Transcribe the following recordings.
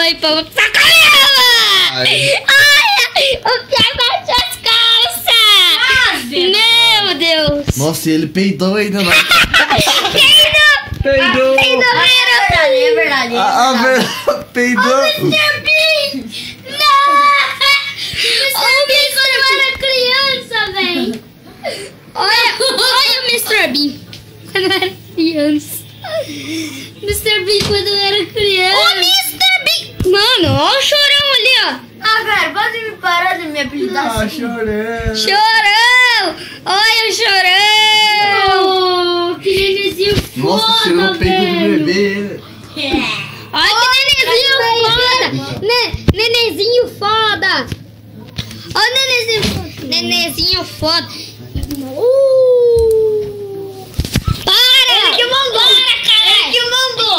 Ai, Paulo, sacanagem! Ai, o Pierre baixou as calças! Meu Deus! Nossa, ele peidou ainda, não. Peidou! Peidou! É verdade. Peidou! Mr. Bean! Não! O Bean quando eu era criança, velho! Olha o Mr. Bean quando eu era criança. Mr. Bean quando eu era criança. O Mr. Bean! Mano, olha o chorão ali, ó. Ah, cara, pode me parar de me apelidar assim. Chorando. Chorão! Olha o chorão! Oh, que nenenzinho foda, Nossa, tirou o peito do bebê. Olha que nenenzinho foda! Nenenzinho foda! Olha o nenenzinho foda! Nenenzinho foda! Para! Ele que mandou! Para, cara! Ele que mandou!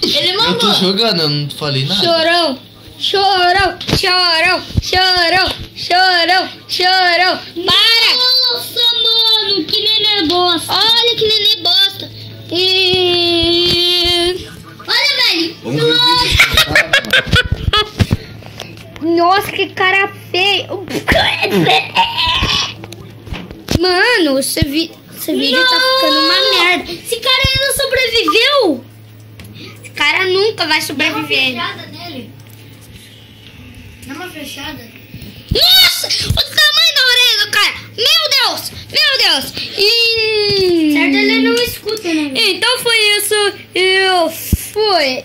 Ele Eu tô mandou! jogando, eu não falei nada. Chorão! Chorão! Chorão! Chorão! Chorão! Chorão! Para! Nossa, mano, que neném bosta! Olha que neném bosta! E... Olha, velho! Vamos ver o vídeo. Nossa, que cara feio! Mano, esse vídeo tá ficando uma merda. Esse cara ainda sobreviveu? Esse cara nunca vai Dá uma sobreviver. fechada nele. Dá uma fechada. Nossa, o tamanho da orelha do cara. Meu Deus, meu Deus. E... Certo, ele não escuta, né? Então foi isso. Eu fui.